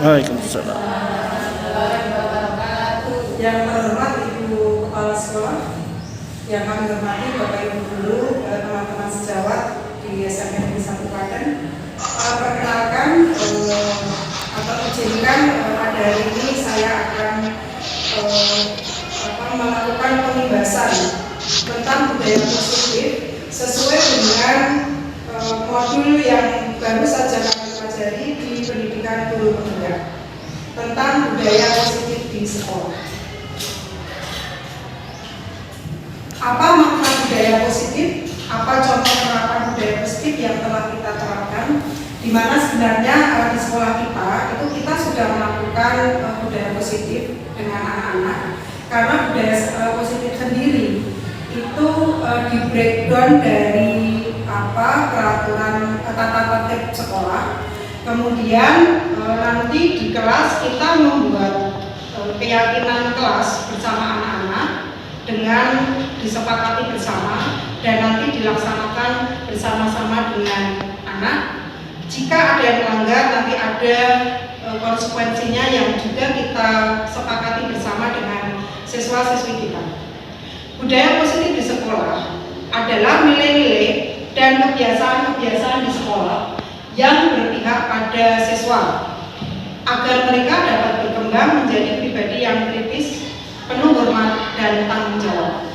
Waalaikumsalam. Yang terhormat Ibu Kepala Sekolah, yang kami hormati Bapak Ibu Guru, teman-teman sejawat di SMP Negeri 1 Klaten. Perkenalkan atau izinkan pada hari ini saya akan melakukan pembahasan tentang budaya positif sesuai dengan modul yang baru saja kami pelajari di pendidikan guru pemuda tentang budaya positif di sekolah. Apa makna budaya positif? Apa contoh penerapan budaya positif yang telah kita terapkan? Di mana sebenarnya di sekolah kita kita sudah melakukan budaya positif dengan anak-anak, karena budaya positif sendiri itu di breakdown dari peraturan tata tertib sekolah. Kemudian nanti di kelas kita membuat keyakinan kelas bersama anak-anak dengan disepakati bersama dan nanti dilaksanakan bersama-sama dengan anak. Jika ada yang melanggar, nanti ada konsekuensinya yang juga kita sepakati bersama dengan siswa-siswi kita. Budaya positif di sekolah adalah nilai-nilai dan kebiasaan-kebiasaan di sekolah yang berpihak pada siswa agar mereka dapat berkembang menjadi pribadi yang kritis, penuh hormat dan tanggung jawab.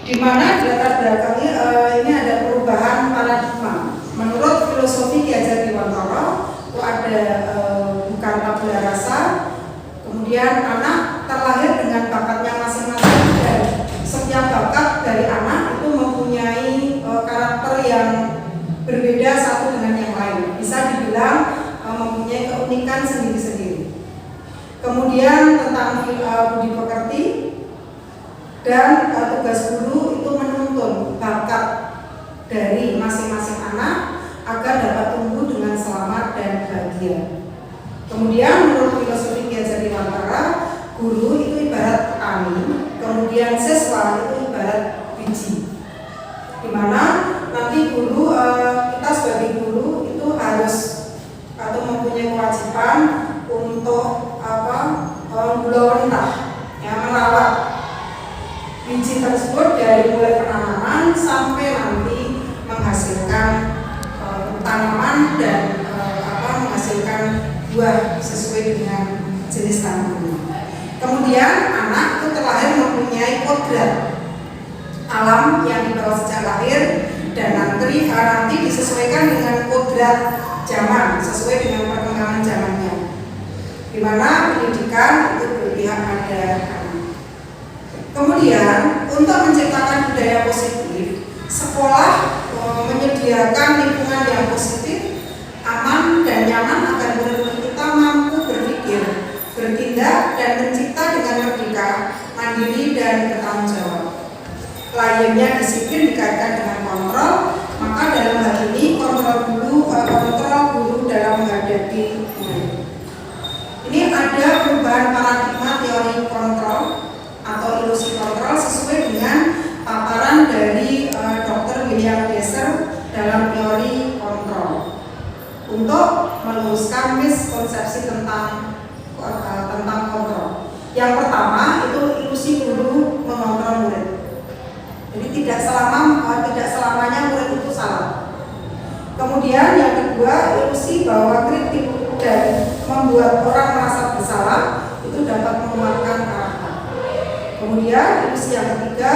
Di mana di latar belakangnya ini ada perubahan paradigma. Menurut filosofi Ki Hajar Dewantara itu ada bukan tabula rasa. Kemudian anak terlahir dengan bakatnya masing-masing dan setiap bakat dari anak itu mempunyai karakter yang berbeda satu dengan yang lain. Bisa dibilang mempunyai keunikan sendiri-sendiri. Kemudian tentang budi pekerti dan tugas guru itu menuntun bakat dari masing-masing anak agar dapat tumbuh dengan selamat dan bahagia. Kemudian menurut filosofi Ki Hajar Dewantara, guru itu ibarat petani, kemudian siswa itu ibarat biji. Dimana nanti guru kita sebagai guru itu harus atau mempunyai kewajiban untuk merawat biji tersebut dari mulai penanaman sampai nanti menghasilkan tanaman dan menghasilkan buah sesuai dengan jenis tanaman. Kemudian anak itu terlahir mempunyai kodrat alam yang dibawa sejak lahir dan nanti disesuaikan dengan kodrat zaman sesuai dengan perkembangan zamannya. Di mana pendidikan itu berpihak pada anak. Kemudian untuk menciptakan budaya positif, sekolah menyediakan lingkungan yang positif, aman dan nyaman agar murid-murid kita mampu berpikir, bertindak dan mencipta dengan merdeka, mandiri dan bertanggung jawab. Lainnya disiplin dikaitkan dengan kontrol, maka dalam hal ini kontrol guru dalam menghadapi murid. Ini ada perubahan paradigma teori kontrol atau ilusi kontrol sesuai dengan paparan dari Dr. William Glasser dalam teori kontrol untuk meluruskan miskonsepsi tentang kontrol. Yang pertama itu ilusi guru mengontrol murid. Jadi tidak selamanya murid itu salah. Kemudian yang kedua, ilusi bahwa kritik dan membuat orang merasa bersalah itu dapat menguatkan karakter. Kemudian ilusi yang ketiga,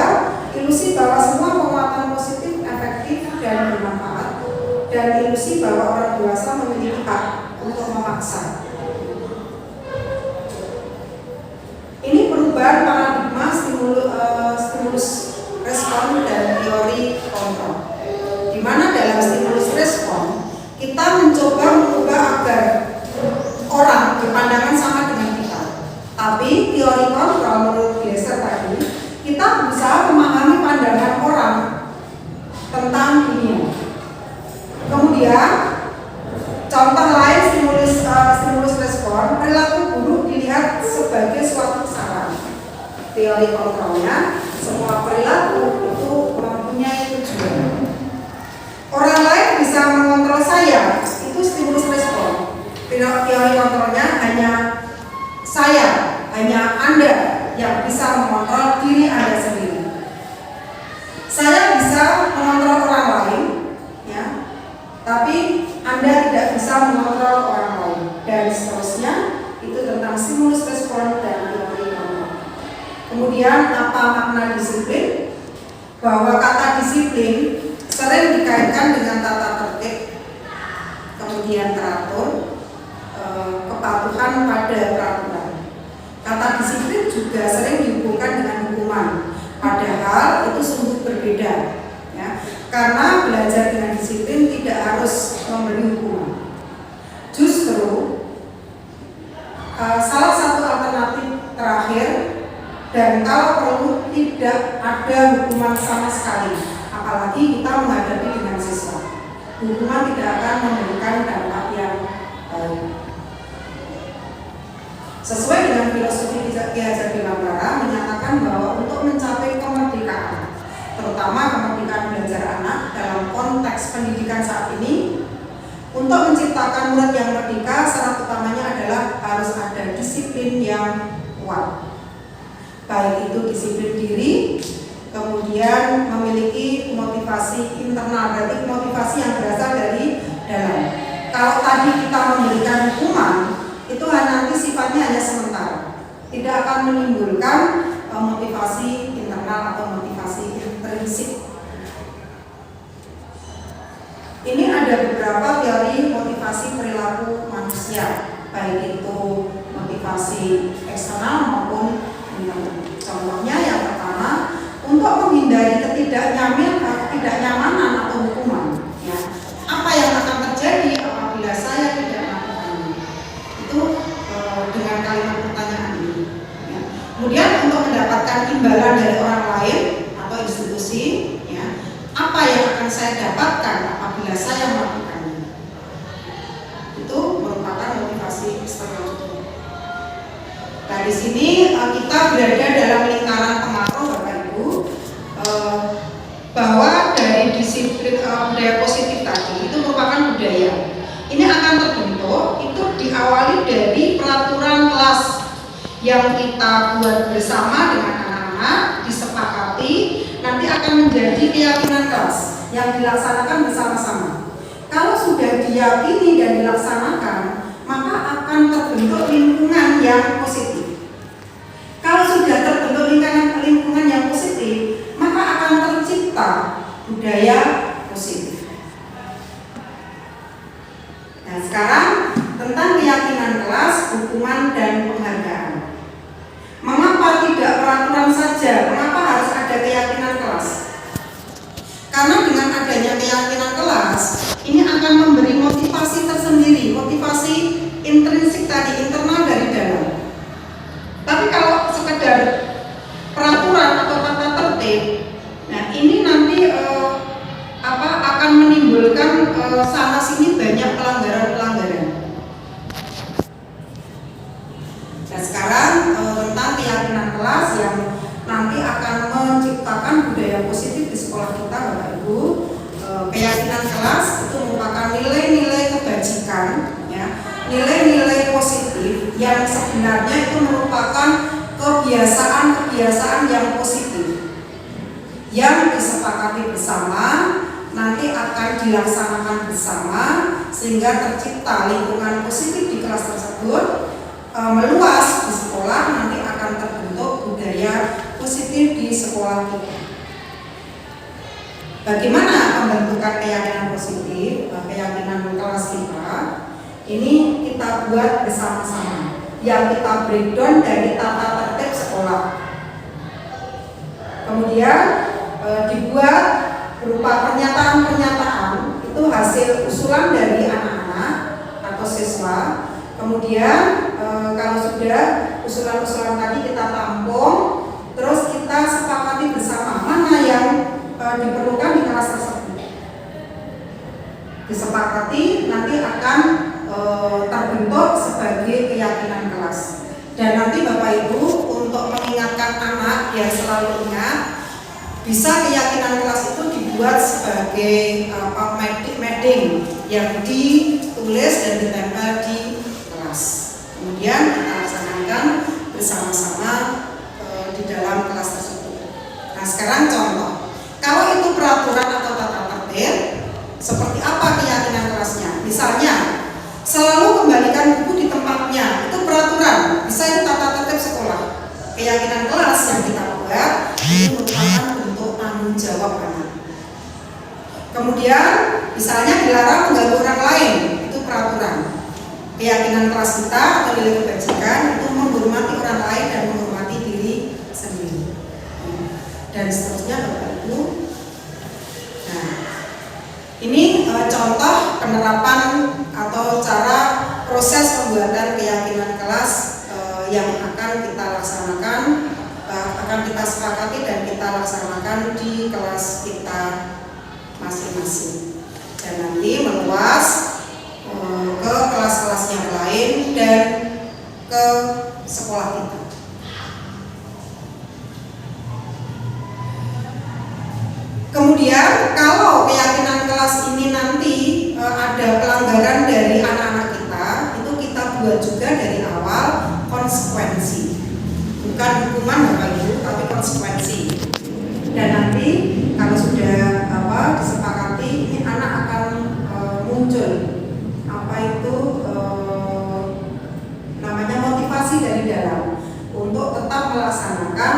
ilusi bahwa semua penguatan positif efektif dan bermanfaat, dan ilusi bahwa orang dewasa memiliki hak untuk memaksa. Ini perubahan paradigma stimulus respon dan teori kontrol. Di mana dalam stimulus respon kita mencoba mengubah agar orang berpandangan sama dengan kita. Tapi teori kontrol menurut Glasser tadi, kita berusaha memahami pandangan orang tentang dunia. Kemudian contoh lain stimulus respon, perilaku buruk dilihat sebagai suatu saran. Teori kontrolnya, semua perilaku itu mempunyai tujuan. Orang lain bisa mengontrol saya, itu stimulus respon. sering dikaitkan dengan tata tertib, kemudian teratur, kepatuhan pada peraturan. Kata disiplin juga sering dihubungkan dengan hukuman, padahal itu sungguh berbeda, ya. Karena belajar dengan disiplin tidak harus memberi hukuman. Justru salah satu alternatif terakhir, dan kalau perlu tidak ada hukuman sama sekali, apalagi kita menghadapi dengan siswa. Hukuman tidak akan memberikan dampak yang baik. Sesuai dengan filosofi Ki Hajar Dewantara menyatakan bahwa untuk mencapai kemerdekaan, terutama kemerdekaan belajar anak dalam konteks pendidikan saat ini, untuk menciptakan murid yang merdeka, syarat utamanya adalah harus ada disiplin yang kuat. Baik itu disiplin diri, kemudian memiliki motivasi internal, berarti motivasi yang berasal dari dalam. Kalau tadi kita memberikan hukuman, itu nanti sifatnya hanya sementara, tidak akan menimbulkan motivasi internal atau motivasi intrinsik. Ini ada beberapa teori motivasi perilaku manusia, baik itu motivasi eksternal maupun internal. Contohnya yang pertama, untuk menghindari ketidaknyamanan atau hukuman, ya. Apa yang akan terjadi apabila saya tidak melakukannya? Itu dengan kalimat pertanyaan ini, ya. Kemudian untuk mendapatkan imbalan dari orang lain atau institusi, ya, apa yang akan saya dapatkan apabila saya melakukannya? Itu merupakan motivasi eksternal. Nah, di sini kita berada dalam lingkaran pengaruh, Bapak Ibu, bahwa dari disiplin budaya positif tadi itu merupakan budaya. Ini akan terbentuk itu diawali dari peraturan kelas yang kita buat bersama dengan anak-anak, disepakati, nanti akan menjadi keyakinan kelas yang dilaksanakan bersama-sama. Kalau sudah diyakini dan dilaksanakan, maka akan terbentuk lingkungan yang positif. Kalau sudah terbentuk lingkungan yang positif, maka akan tercipta budaya positif. Nah, sekarang tentang keyakinan kelas, hukuman dan penghargaan. Mengapa tidak peraturan saja? Mengapa harus ada keyakinan kelas? Karena dengan adanya keyakinan kelas, ini akan memberi motivasi tersendiri, motivasi intrinsik tadi, internal dari dalam. Tapi kalau sekedar peraturan atau tata tertib, nah ini nanti akan menimbulkan sana sini banyak pelanggaran-pelanggaran. Nah, sekarang tentang keyakinan kelas yang nanti akan menciptakan budaya positif di sekolah kita, Bapak Ibu. Keyakinan kelas itu merupakan nilai-nilai kebajikan, ya, nilai-nilai positif yang sebenarnya itu merupakan kebiasaan-kebiasaan yang positif yang disepakati bersama, nanti akan dilaksanakan bersama sehingga tercipta lingkungan positif di kelas tersebut, meluas di sekolah, nanti akan terbentuk budaya positif di sekolah kita. Bagaimana pembentukan keyakinan positif, keyakinan kelas kita? Ini kita buat bersama-sama, yang kita breakdown dari tata tertib sekolah. Kemudian dibuat berupa pernyataan-pernyataan, itu hasil usulan dari anak-anak atau siswa. Kemudian kalau sudah usulan-usulan tadi kita tampung, terus kita sepakati bersama mana yang diperlukan di kelas tersebut. Disepakati nanti akan terbentuk sebagai keyakinan kelas. Dan nanti Bapak Ibu untuk mengingatkan anak yang selalu ingat, bisa keyakinan kelas itu dibuat sebagai medding yang ditulis dan ditempel di kelas. Kemudian kita laksanakan bersama-sama di dalam kelas tersebut. Nah, sekarang contoh, kalau itu peraturan atau tata tertib, seperti apa keyakinan kelasnya? Misalnya, selalu kembalikan buku di tempatnya, itu peraturan, bisa itu tata tertib sekolah. Keyakinan kelas yang kita buat itu merupakan bentuk tanggung jawab anak. Kemudian misalnya dilarang mengganggu orang lain, itu peraturan. Keyakinan kelas kita atau nilai kebajikan itu menghormati orang lain dan menghormati diri sendiri. Dan seterusnya Bapak Ibu. Nah, ini contoh penerapan atau cara proses pembuatan keyakinan kelas yang akan kita laksanakan, akan kita sepakati dan kita laksanakan di kelas kita masing-masing. Dan nanti meluas ke kelas-kelas yang lain dan ke sekolah kita. Kemudian kalau keyakinan kelas ini nanti ada pelanggaran dari anak-anak kita, itu kita buat juga dari awal konsekuensi, bukan hukuman Bapak Ibu, tapi konsekuensi. Dan nanti kalau sudah disepakati, ini anak akan muncul apa itu namanya motivasi dari dalam untuk tetap melaksanakan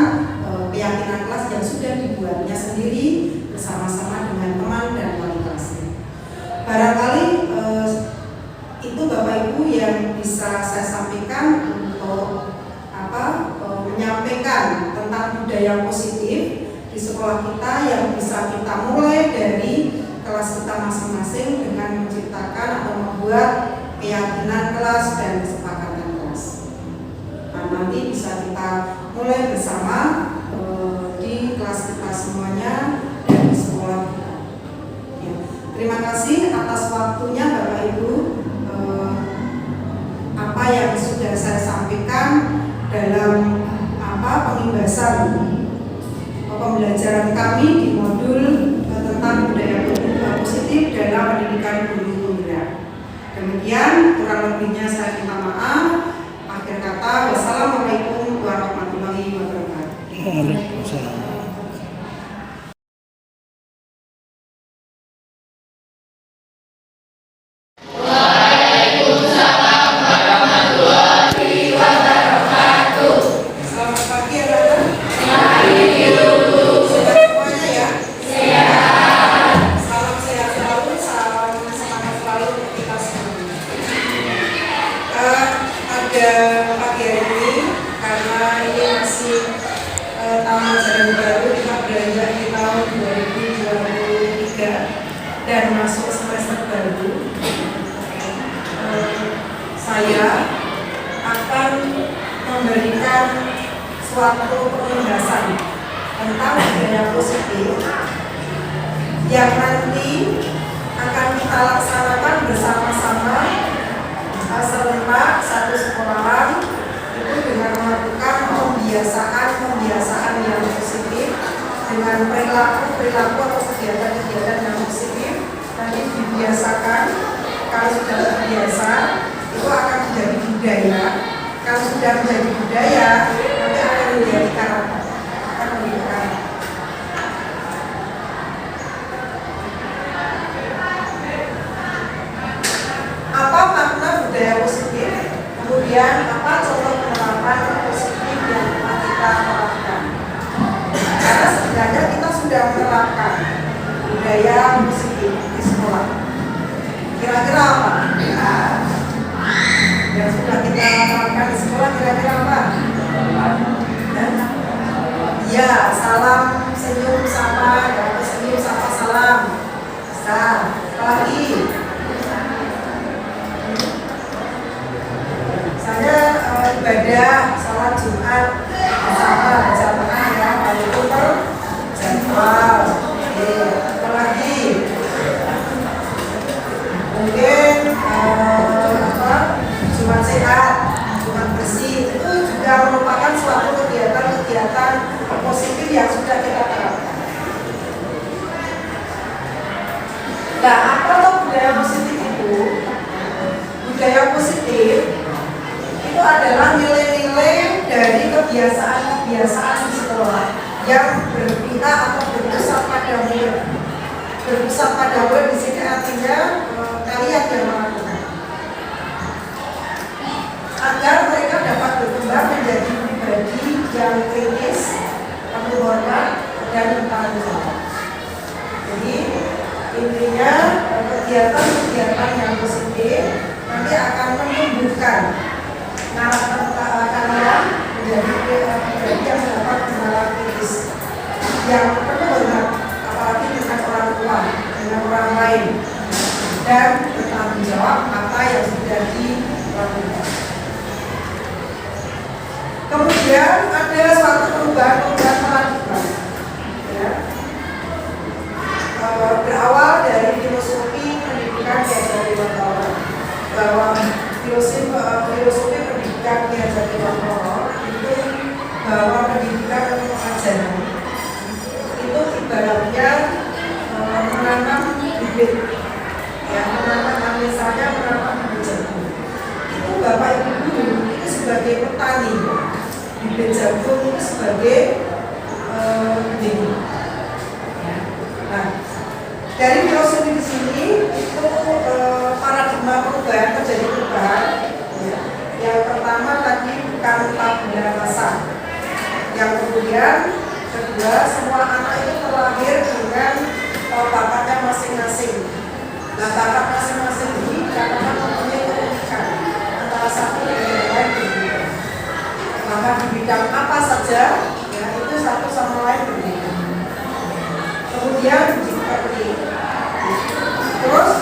keyakinan kelas yang sudah dibuatnya sendiri bersama-sama dengan teman dan wali kelasnya. Barangkali itu Bapak Ibu yang bisa saya sampaikan untuk menyampaikan tentang budaya positif di sekolah kita yang bisa kita mulai dari kelas kita masing-masing dengan menciptakan atau membuat keyakinan kelas dan kesepakatan kelas. Nah, nanti bisa kita mulai bersama di kelas kita semuanya dan di sekolah kita. Ya. Terima kasih atas waktunya Bapak Ibu. Apa yang sudah saya sampaikan dalam pengimbasan pembelajaran kami di modul tentang budaya positif dalam pendidikan guru penggerak. Demikian, kurang lebihnya saya minta maaf. Akhir kata, wassalamualaikum warahmatullahi wabarakatuh. Waalaikumsalam. Dan masuk semester baru, saya akan memberikan suatu penjelasan tentang budaya positif yang nanti akan kita laksanakan bersama-sama serentak satu sekolahan itu dengan melakukan pembiasaan yang positif dengan perilaku atau kegiatan-kegiatan yang positif. Nanti dibiasakan, kalau sudah terbiasa itu akan menjadi budaya. Kalau sudah menjadi budaya, nanti akan menjadi karakter. Apa makna budaya positif? Kemudian apa contoh penerapan positif yang kita lakukan? Karena sebenarnya kita sudah menerapkan budaya positif di sekolah. Kira-kira apa? Yang sudah kita lakukan di sekolah kira-kira apa? Ya, salam, senyum, sapa, senyum, sapa, salam. Apalagi? Saya ibadah sholat Jumat bersama jamaah ya, walaupun terjadwal. Apalagi mungkin Jumat sehat, Jumat bersih itu juga merupakan suatu kegiatan-kegiatan positif yang sudah kita terapkan. Nah, apa tuh budaya positif itu? Budaya positif itu adalah nilai-nilai dari kebiasaan-kebiasaan di sekolah yang berpihak atau berpusat pada murid. Berpusat pada murid di sini artinya kalian yang melakukan, agar mereka dapat berkembang menjadi pribadi yang kritis, penuh hormat dan bertanggung jawab. Jadi Intinya kegiatan-kegiatan yang positif nanti akan menumbuhkan karakter kalian menjadi pribadi yang mendapat kenalan kritis, yang penuh hormat, apalagi dengan orang tua, dengan orang lain, dan bertanggung jawab apa yang sudah dilakukan. Kemudian ada suatu perubahan paradigma, ya. Berawal dari filosofi pendidikan Ki Hajar Dewantara, bahwa filosofi pendidikan Ki Hajar Dewantara itu bahwa pendidikan atau pengajaran itu ibaratnya menanam bibit, ya, menanam misalnya menanam bibit jagung. Itu Bapak Ibu guru itu sebagai petani, bibit jagung itu sebagai benih. Nah, dari filosofi di sini itu paradigma perubahan terjadi perubahan. Ya. Yang pertama tadi bukan tabula rasa. Yang kemudian kedua, semua anak itu terlahir dengan bakatnya masing-masing. Nah, bakat masing-masing ini dikatakan mempunyai keunikan antara satu dengan yang lain berbeda. Maka di bidang apa saja, ya itu satu sama lain berbeda. Kemudian seperti terus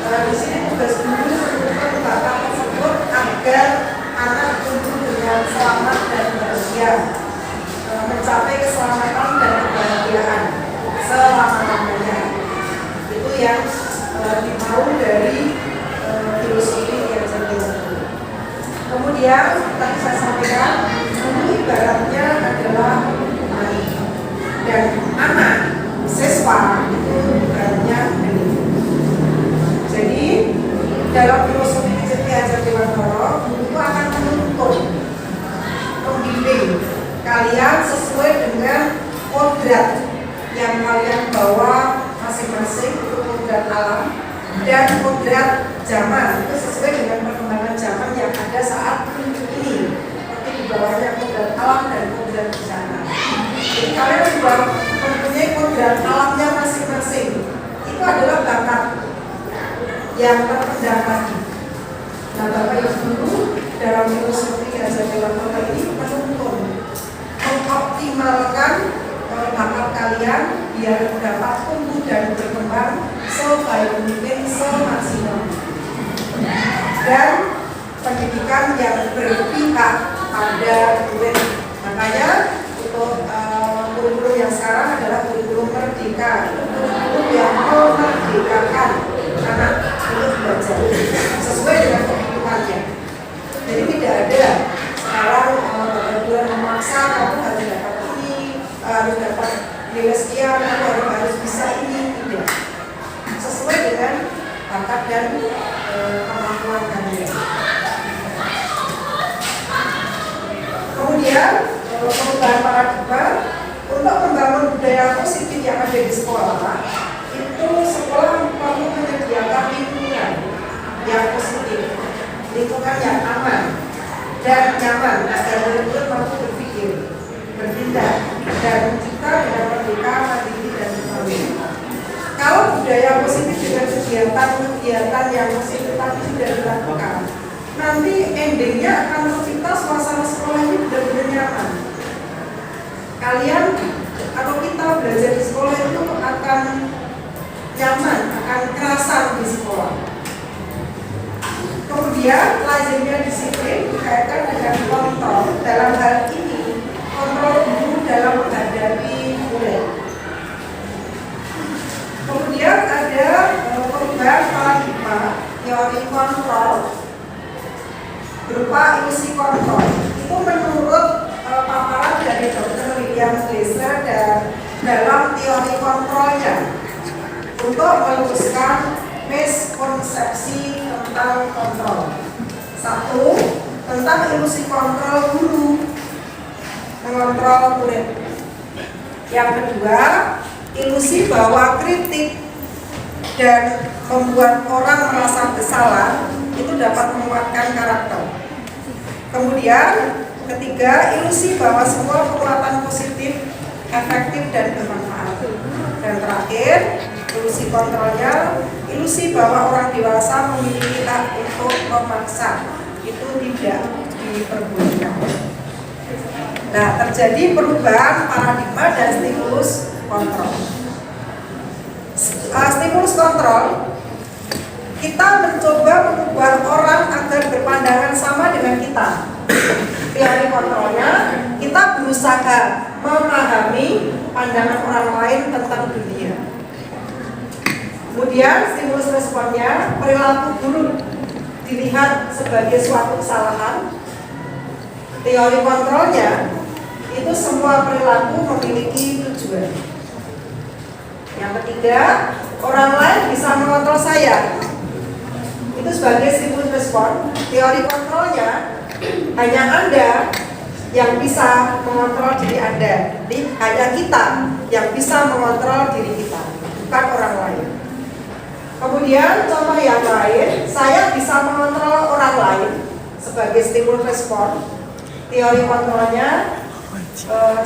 di sini tugas guru menentukan bakat tersebut agar anak tumbuh dengan selamat dan bahagia, mencapai keselamatan dan kebahagiaan selama-lamanya. Itu yang dimau dari filosofi yang saya bilang. Kemudian tadi saya sampaikan, guru ibaratnya adalah dan anak siswa itu ibaratnya benih. Jadi dalam filosofi Ki Hajar Dewantara, guru itu akan menuntun, membimbing kalian sesuai dengan kodrat yang kalian bawa masing-masing, itu kodrat alam dan kodrat zaman, itu sesuai dengan perkembangan zaman yang ada saat ini, seperti di bawahnya kodrat alam dan kodrat bencana. Jadi kalian juga mempunyai kodrat alamnya masing-masing. Itu adalah bakat yang terpendam lagi. Nah, Bapak Ibu guru dalam filosofi Ki Hajar Dewantara ini menuntun, mengoptimalkan bakat kalian biar dapat tumbuh dan berkembang sebaik mungkin, semaksimal. Dan pendidikan yang berpihak pada murid. Makanya untuk kurikulum yang sekarang adalah kurikulum merdeka, kurikulum yang memerdekakan anak untuk belajar sesuai dengan kebutuhannya. Jadi tidak ada sekarang bulan memaksa kamu harus dapat ini, harus dapat nilai sekian, kamu harus bisa ini, tidak. Sesuai dengan bakat dan kemampuan kalian. Kemudian perubahan paradigma untuk membangun budaya positif yang ada di sekolah, itu sekolah perlu menyediakan lingkungan yang positif, lingkungan yang aman dan nyaman agar murid-murid mampu berpikir, bertindak, dan mencipta dengan merdeka, mandiri, dan berkembang. Kalau budaya positif dengan kegiatan-kegiatan yang positif tadi sudah dilakukan, nanti endingnya akan tercipta suasana sekolah ini benar-benar nyaman. Kalian atau kita belajar di sekolah itu akan nyaman, akan kerasan di sekolah. Kemudian lazimnya disiplin dikaitkan dengan kontrol. Dalam hal ini kontrol guru dalam menghadapi murid. Kemudian ada perubahan paradigma teori kontrol berupa ilusi kontrol. Itu menurut paparan dari Dr. William Glasser dan dalam teori kontrolnya untuk meluruskan miskonsepsi tentang kontrol. Satu, tentang ilusi kontrol guru mengontrol murid. Yang kedua, ilusi bahwa kritik dan membuat orang merasa bersalah itu dapat menguatkan karakter. Kemudian ketiga, ilusi bahwa semua kekuatan positif efektif dan bermanfaat. Dan terakhir, Ilusi kontrolnya, ilusi bahwa orang dewasa memiliki hak untuk memaksa, itu tidak diperbolehkan. Nah, terjadi perubahan paradigma dan stimulus kontrol. Stimulus kontrol, kita mencoba mengubah orang agar berpandangan sama dengan kita. Teori kontrolnya, kita berusaha memahami pandangan orang lain tentang dunia. Kemudian stimulus responnya, perilaku buruk dilihat sebagai suatu kesalahan. Teori kontrolnya, itu semua perilaku memiliki tujuan. Yang ketiga, orang lain bisa mengontrol saya. Itu sebagai stimulus respon. Teori kontrolnya, hanya Anda yang bisa mengontrol diri Anda. Jadi hanya kita yang bisa mengontrol diri kita, bukan orang lain. Kemudian contoh yang lain, saya bisa mengontrol orang lain sebagai stimulus respon. Teori kontrolnya,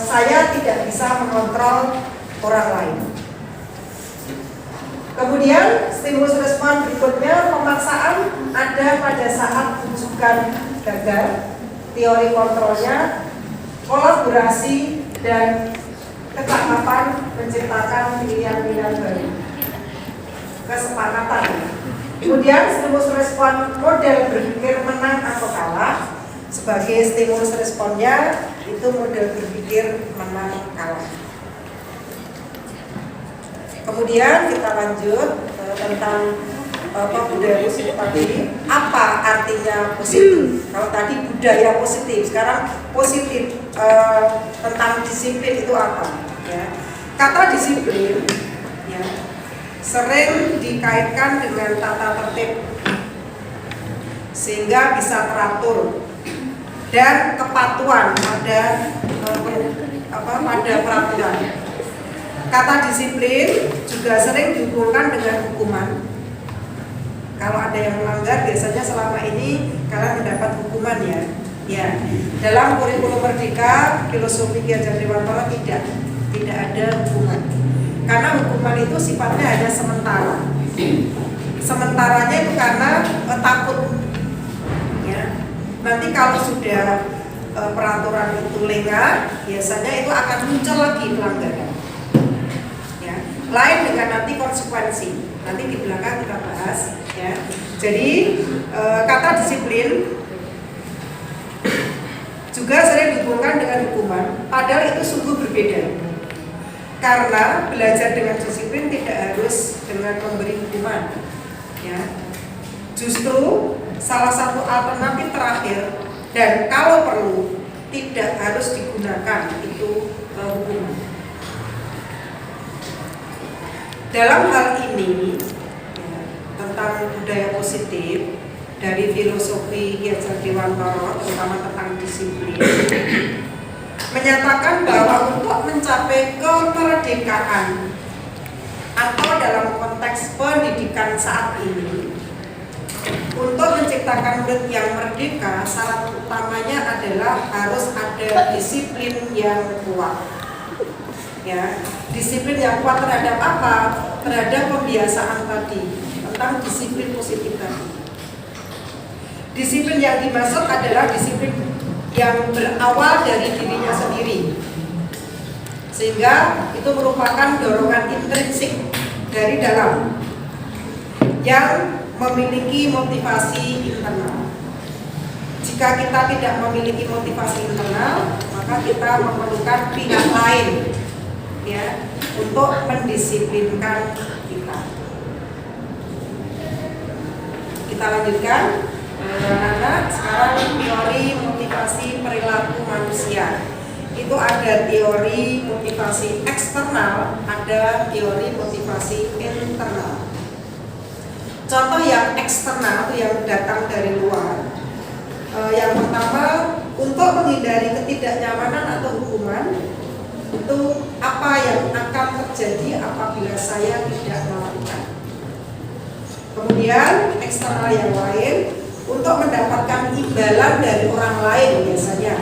saya tidak bisa mengontrol orang lain. Kemudian stimulus respon berikutnya, pemaksaan ada pada saat rujukan gagal. Teori kontrolnya, kolaborasi dan kecakapan menciptakan pilihan-pilihan baru, kesepakatan. Kemudian stimulus respon model berpikir menang atau kalah. Sebagai stimulus responnya, itu model berpikir menang kalah. Kemudian kita lanjut tentang budaya positif tadi. Apa artinya positif? Kalau tadi budaya positif, sekarang positif tentang disiplin itu apa? Ya. Kata disiplin ya, sering dikaitkan dengan tata tertib sehingga bisa teratur dan kepatuhan pada peraturan. Kata disiplin juga sering dihubungkan dengan hukuman. Kalau ada yang melanggar, biasanya selama ini kalian mendapat hukuman ya. Ya, dalam kurikulum Merdeka, filosofi Ki Hajar Dewantara tidak ada hukuman. Karena hukuman itu sifatnya hanya sementara. Sementaranya itu karena takut. Ya. Nanti kalau sudah peraturan itu lengah, biasanya itu akan muncul lagi pelanggaran. Ya. Lain dengan nanti konsekuensi. Nanti di belakang kita bahas. Ya. Jadi kata disiplin juga sering dihubungkan dengan hukuman, padahal itu sungguh berbeda. Karena belajar dengan disiplin tidak harus dengan memberi hukuman. Ya. Justru salah satu alternatif terakhir dan kalau perlu tidak harus digunakan itu hukuman. Dalam hal ini ya, tentang budaya positif dari filosofi Ki Hajar Dewantara, terutama tentang disiplin, menyatakan bahwa untuk mencapai kemerdekaan atau dalam konteks pendidikan saat ini, untuk menciptakan murid yang merdeka, syarat utamanya adalah harus ada disiplin yang kuat. Ya, disiplin yang kuat terhadap apa? Terhadap pembiasaan tadi, tentang disiplin positif tadi. Disiplin yang dimaksud adalah disiplin yang berawal dari dirinya sendiri, sehingga itu merupakan dorongan intrinsik dari dalam yang memiliki motivasi internal. Jika kita tidak memiliki motivasi internal, maka kita memerlukan pihak lain ya untuk mendisiplinkan kita. Kita lanjutkan. Anak-anak, sekarang teori motivasi perilaku manusia. Itu ada teori motivasi eksternal, ada teori motivasi internal. Contoh yang eksternal itu yang datang dari luar. Yang pertama, untuk menghindari ketidaknyamanan atau hukuman, itu apa yang akan terjadi apabila saya tidak melakukan. Kemudian eksternal yang lain, untuk mendapatkan imbalan dari orang lain biasanya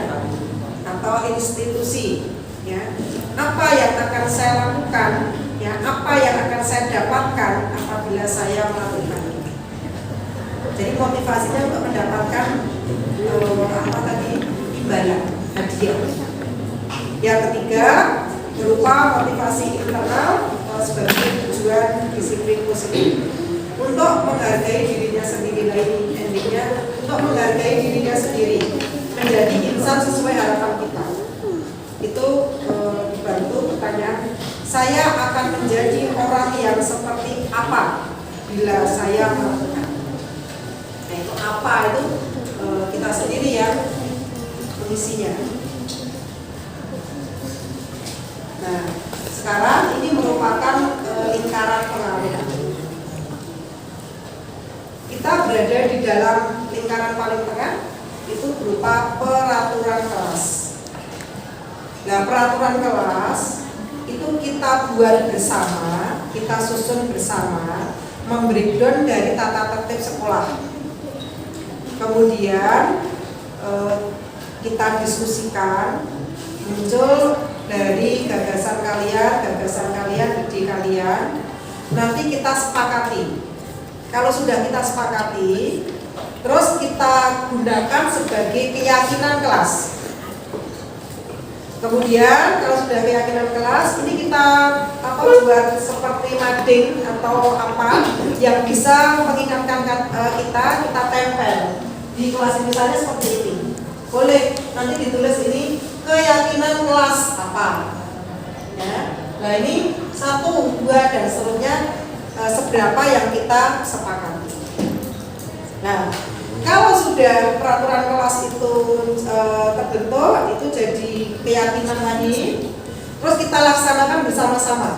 atau institusi, ya. Apa yang akan saya lakukan Ya, apa yang akan saya dapatkan apabila saya melakukannya. Jadi motivasinya untuk mendapatkan apa tadi, imbalan, hadiah. Yang ketiga berupa motivasi internal sebagai tujuan disiplin positif untuk menghargai dirinya sendiri. Lain endingnya untuk menghargai dirinya sendiri, menjadi insan sesuai harapan kita. Itu dibantu pertanyaan, saya akan menjadi orang yang seperti apa bila saya melakukan. Nah itu apa itu kita sendiri yang mengisinya. Nah sekarang ini merupakan lingkaran pengaruh. Kita berada di dalam lingkaran paling tengah, itu berupa peraturan kelas. Nah peraturan kelas itu kita buat bersama, kita susun bersama, membreakdown dari tata tertib sekolah. Kemudian kita diskusikan, muncul dari gagasan kalian, ide kalian, nanti kita sepakati. Kalau sudah kita sepakati, terus kita gunakan sebagai keyakinan kelas. Kemudian kalau sudah keyakinan kelas, ini kita buat seperti mading atau apa yang bisa mengingatkan kita tempel di kelas, misalnya seperti ini. Boleh nanti ditulis ini keyakinan kelas apa. Ya. Nah ini 1, 2 dan seterusnya seberapa yang kita sepakati. Nah kalau sudah peraturan kelas itu terbentuk, itu jadi keyakinan lagi, terus kita laksanakan bersama-sama.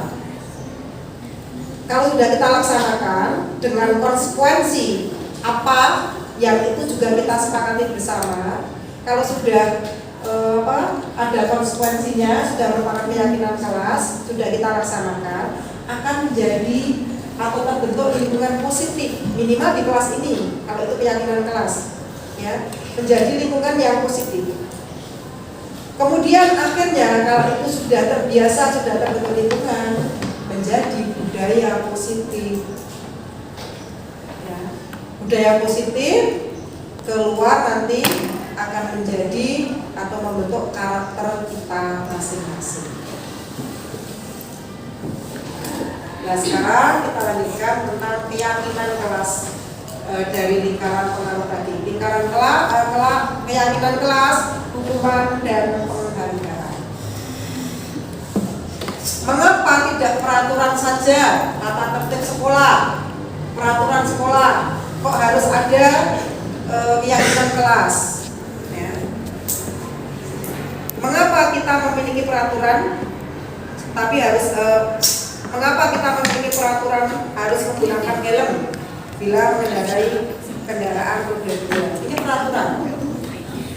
Kalau sudah kita laksanakan dengan konsekuensi apa yang itu juga kita sepakati bersama, kalau sudah ada konsekuensinya, sudah merupakan keyakinan kelas, sudah kita laksanakan, akan menjadi atau terbentuk lingkungan positif, minimal di kelas ini kalau itu keyakinan kelas, ya, menjadi lingkungan yang positif. Kemudian akhirnya kalau itu sudah terbiasa, sudah terbentuk lingkungan, menjadi budaya positif, ya. Budaya positif keluar nanti akan menjadi atau membentuk karakter kita masing-masing. Nah sekarang kita lanjutkan tentang keyakinan kelas dari lingkaran pengaruh tadi. Lingkaran keyakinan kelas, hukuman dan penghargaan. Mengapa tidak peraturan saja, tata tertib sekolah, peraturan sekolah, kok harus ada keyakinan kelas? Ya. Mengapa kita memiliki peraturan, tapi harus mengapa kita memiliki peraturan harus menggunakan helm bila mengendarai kendaraan roda 2? Ini peraturan.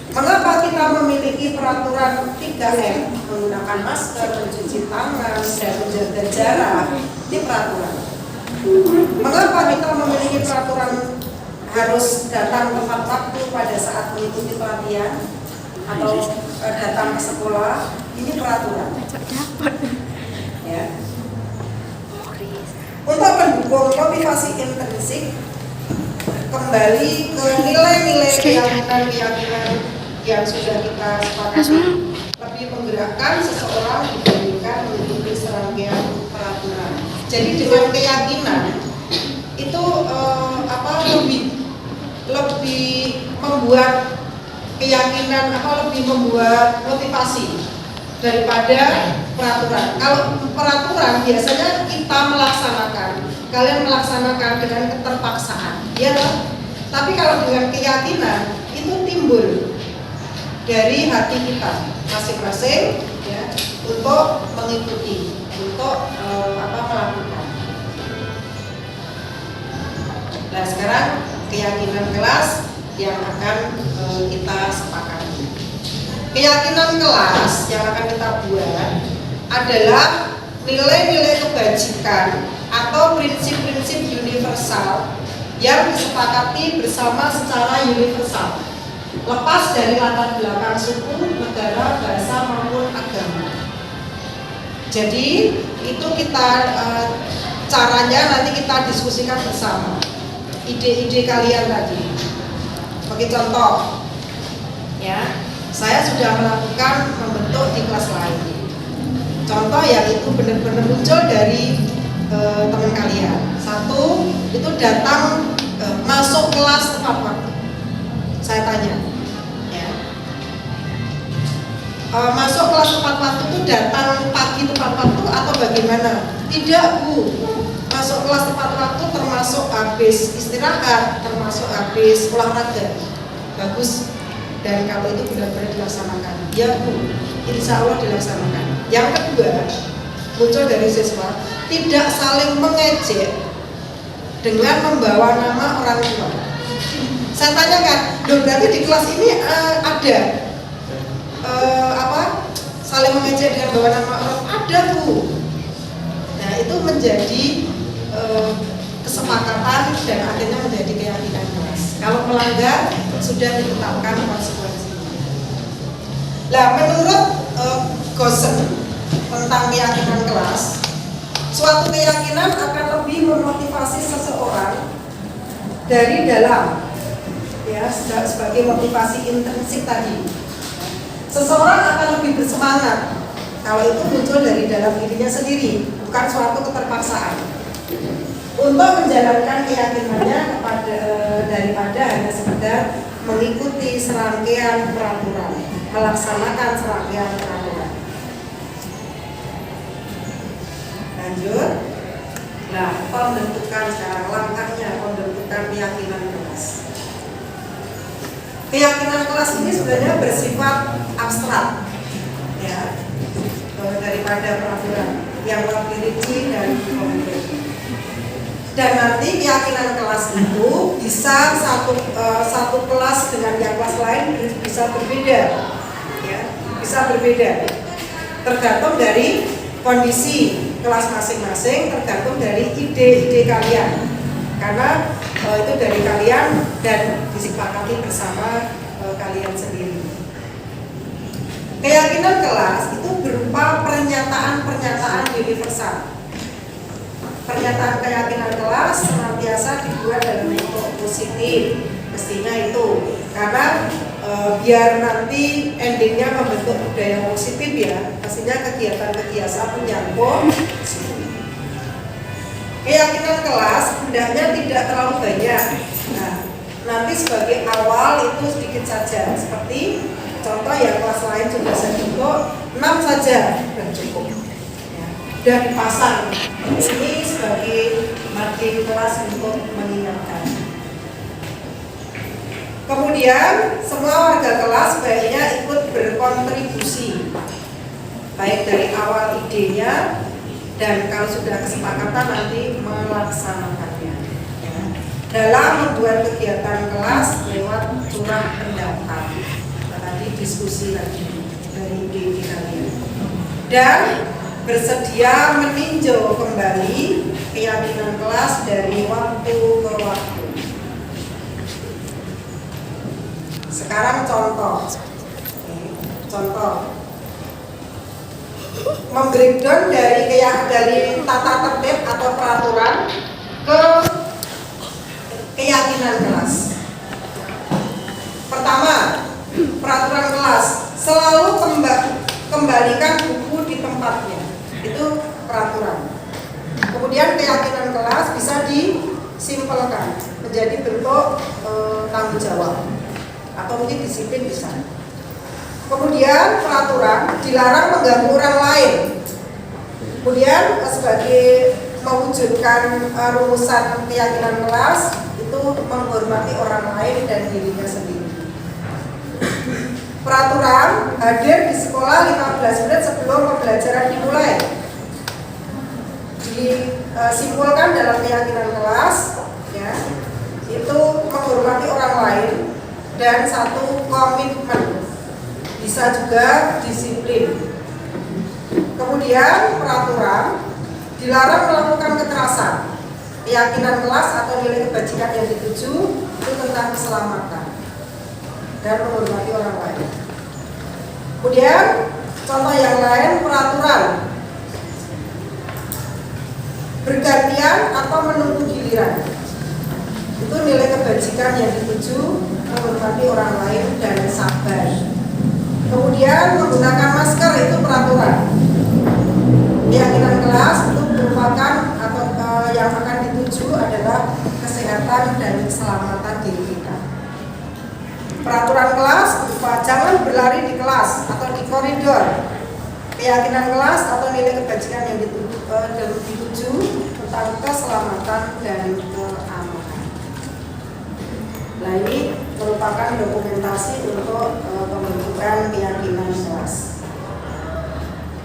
Mengapa kita memiliki peraturan 3M, menggunakan masker, mencuci tangan, dan menjaga jarak? Ini peraturan. Mengapa kita memiliki peraturan harus datang tepat waktu pada saat mengikuti pelatihan atau datang ke sekolah? Ini peraturan. Ya. Untuk mendukung motivasi intrinsik, kembali ke nilai-nilai keyakinan yang sudah kita sepakati, lebih menggerakkan seseorang dibandingkan mengikuti serangkaian peraturan. Jadi dengan keyakinan itu lebih membuat keyakinan lebih membuat motivasi daripada peraturan. Kalau peraturan biasanya kita melaksanakan, kalian melaksanakan dengan keterpaksaan, ya. Tapi kalau dengan keyakinan itu timbul dari hati kita masing-masing, ya, untuk mengikuti, untuk melakukan. Nah sekarang keyakinan kelas yang akan kita sepakati. Keyakinan kelas yang akan kita buat adalah nilai-nilai kebajikan atau prinsip-prinsip universal yang disepakati bersama secara universal, lepas dari latar belakang suku, negara, bahasa maupun agama. Jadi Itu kita caranya nanti kita diskusikan bersama. Ide-ide kalian tadi. Sebagai contoh, ya, saya sudah melakukan membentuk di kelas lain. Contoh yang itu benar-benar muncul dari teman kalian. Satu, itu datang masuk kelas tepat waktu. Saya tanya, ya, masuk kelas tepat waktu itu datang pagi tepat waktu atau bagaimana? Tidak, Bu. Masuk kelas tepat waktu termasuk habis istirahat, termasuk habis olahraga. Bagus. Dan kalau itu benar-benar dilaksanakan, ya Bu, insya Allah dilaksanakan. Yang kedua, muncul dari siswa, tidak saling mengejek dengan membawa nama orang tua. Saya tanyakan, berarti di kelas ini ada saling mengejek dengan membawa nama orang? Ada, Bu. Nah, itu menjadi kesepakatan dan akhirnya menjadi keyakinan kelas. Kalau melanggar sudah ditetapkan konsekuensinya. Nah, menurut Gosen tentang keyakinan kelas, suatu keyakinan akan lebih memotivasi seseorang dari dalam, ya, sebagai motivasi intrinsik tadi. Seseorang akan lebih bersemangat kalau itu muncul dari dalam dirinya sendiri, bukan suatu keterpaksaan, untuk menjalankan keyakinannya daripada hanya sekedar mengikuti serangkaian peraturan, melaksanakan serangkaian peraturan. Lanjut. Nah, pembentukan sekarang langkahnya pembentukan keyakinan kelas. Keyakinan kelas ini sebenarnya bersifat abstrak, ya, daripada peraturan yang lebih rinci dan konkret. Dan nanti keyakinan kelas itu bisa satu kelas dengan yang kelas lain bisa berbeda, ya, bisa berbeda. Tergantung dari kondisi kelas masing-masing, tergantung dari ide-ide kalian. Karena itu dari kalian dan disepakati bersama kalian sendiri. Keyakinan kelas itu berupa pernyataan-pernyataan universal. Pernyataan keyakinan kelas senantiasa dibuat dalam bentuk positif, mestinya itu, karena biar nanti endingnya membentuk budaya positif, ya, pastinya kegiatan-kegiatan menyangkut. Keyakinan kelas hendaknya tidak terlalu banyak. Nah, nanti sebagai awal itu sedikit saja, seperti contoh yang kelas lain juga saya bentuk 6 saja dan cukup. Dan dipasang ini sebagai materi kelas untuk mengingatkan. Kemudian semua warga kelas sebaiknya ikut berkontribusi, baik dari awal idenya dan kalau sudah kesepakatan nanti melaksanakannya, ya, dalam membuat kegiatan kelas lewat curah pendapat. Tadi diskusi lagi dari ide-ide kalian dan bersedia meninjau kembali keyakinan kelas dari waktu ke waktu. Sekarang contoh membreakdown dari tata tertib atau peraturan ke keyakinan kelas. Pertama, peraturan kelas selalu kembalikan buku di tempatnya. Itu peraturan. Kemudian keyakinan kelas bisa disimpelkan menjadi bentuk tanggung jawab atau mungkin disiplin bisa. Kemudian peraturan dilarang mengganggu orang lain. Kemudian sebagai mewujudkan rumusan keyakinan kelas itu menghormati orang lain dan dirinya sendiri. Peraturan hadir di sekolah 15 menit sebelum pembelajaran dimulai. Disimpulkan dalam keyakinan kelas, ya, itu menghormati orang lain dan satu komitmen, bisa juga disiplin. Kemudian peraturan dilarang melakukan kekerasan. Keyakinan kelas atau nilai kebajikan yang dituju itu tentang keselamatan dan menghormati orang lain. Kemudian contoh yang lain peraturan bergantian atau menunggu giliran. Itu nilai kebajikan yang dituju, menghormati orang lain dan sabar. Kemudian menggunakan masker itu peraturan. Keyakinan kelas itu merupakan atau yang akan dituju adalah kesehatan dan keselamatan diri kita. Peraturan kelas berupa jangan berlari di kelas atau di koridor. Keyakinan kelas atau nilai kebajikan yang dituju tentang keselamatan dan keamanan. Nah, ini merupakan dokumentasi untuk pembentukan keyakinan kelas.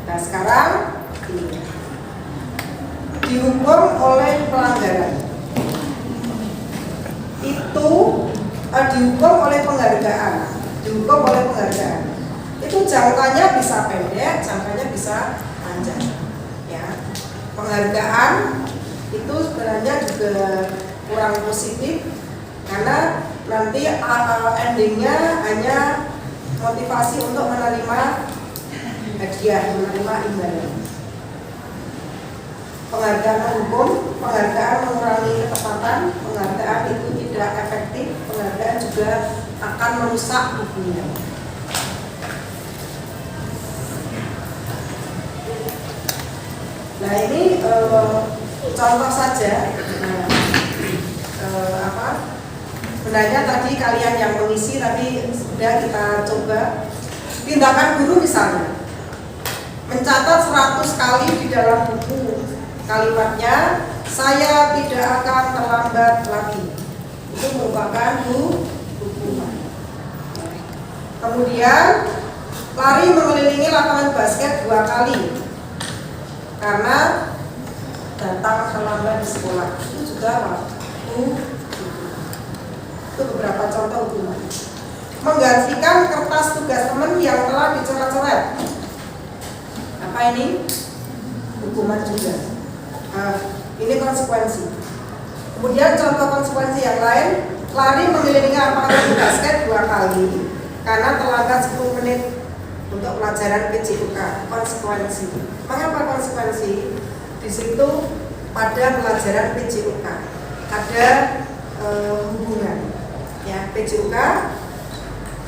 Nah, sekarang ini dihukum oleh pelanggaran. Itu dihukum oleh penghargaan. Dihukum oleh penghargaan. Itu jangkanya bisa pendek, jangkanya bisa panjang. Ya, penghargaan itu sebenarnya juga kurang positif karena nanti endingnya hanya motivasi untuk menerima hadiah, menerima imbalan. Penghargaan hukum, penghargaan mengurangi ketepatan, penghargaan itu tidak efektif, penghargaan juga akan merusak hubungan. Nah, ini contoh saja. Sebenarnya tadi kalian yang mengisi, tapi sudah kita coba. Tindakan guru misalnya mencatat 100 kali di dalam buku kalimatnya, saya tidak akan terlambat lagi. Itu merupakan hukuman. Kemudian lari mengelilingi lapangan basket 2 kali karena datang terlambat di sekolah. Itu juga itu beberapa contoh hukuman. Menggantikan kertas tugas teman yang telah dicoret-coret. Apa ini? Hukuman juga. Ini konsekuensi. Kemudian contoh konsekuensi yang lain, lari mengelilingi lapangan basket 2 kali karena terlambat 10 menit untuk pelajaran PJUK. Konsekuensi. Mengapa konsekuensi? Di situ pada pelajaran PJUK ada hubungan. Ya, PJUK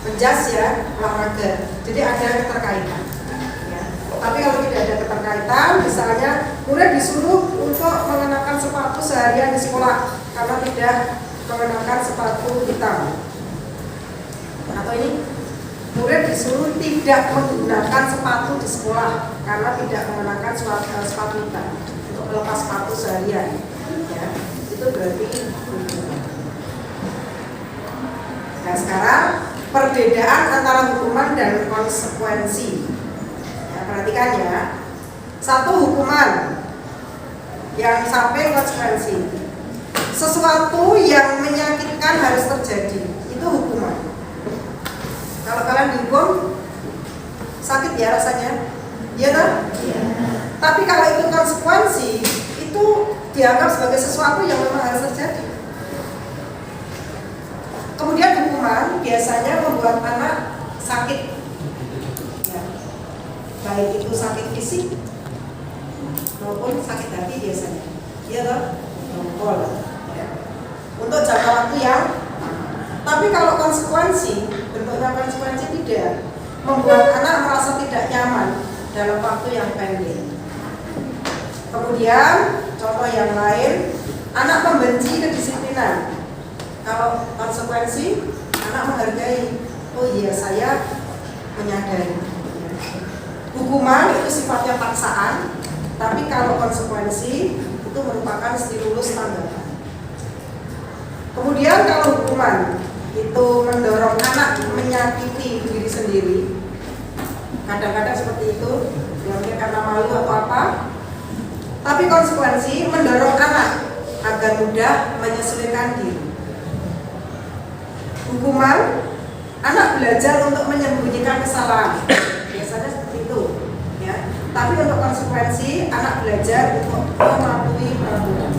menjas ya, olahraga. Jadi ada keterkaitan. Ya. Tapi kalau tidak ada keterkaitan, misalnya murid disuruh untuk mengenakan sepatu seharian di sekolah karena tidak mengenakan sepatu hitam. Atau ini murid disuruh tidak menggunakan sepatu di sekolah karena tidak mengenakan sepatu hitam untuk melepas sepatu seharian. Ya, itu berarti. Nah, sekarang perbedaan antara hukuman dan konsekuensi. Ya, perhatikan ya. Satu hukuman yang sampai konsekuensi. Sesuatu yang menyakitkan harus terjadi. Itu hukuman. Kalau kalian dihukum, sakit ya rasanya? Iya kan? Ya. Tapi kalau itu konsekuensi, itu dianggap sebagai sesuatu yang memang harus terjadi. Kemudian hukuman biasanya membuat anak sakit, ya. Baik itu sakit fisik maupun sakit hati biasanya, iya toh? Ya. Untuk jangka waktu yang, tapi kalau konsekuensi, bentuknya konsekuensi tidak membuat anak merasa tidak nyaman dalam waktu yang pendek. Kemudian contoh yang lain, anak membenci kedisiplinan. Kalau konsekuensi, anak menghargai, oh iya saya menyadari. Hukuman itu sifatnya paksaan, tapi kalau konsekuensi itu merupakan stimulus tambahan. Kemudian kalau hukuman itu mendorong anak menyakiti diri sendiri, kadang-kadang seperti itu, mungkin karena malu atau apa. Tapi konsekuensi mendorong anak agar mudah menyesuaikan diri. Hukuman, anak belajar untuk menyembunyikan kesalahan, biasanya seperti itu, ya. Tapi untuk konsekuensi, anak belajar untuk mematuhi peraturan.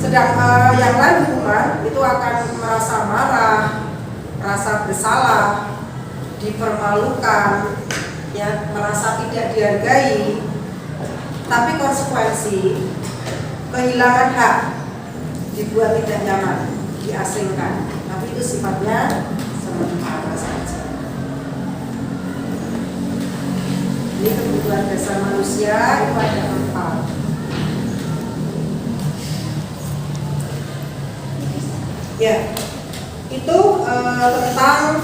Sedang yang lain hukuman itu akan merasa marah, merasa bersalah, dipermalukan, ya, merasa tidak dihargai. tapi konsekuensi kehilangan hak, dibuat tidak nyaman, diasingkan, tapi itu sifatnya sementara saja. Ini kebutuhan dasar manusia itu ada 4. Ya, itu tentang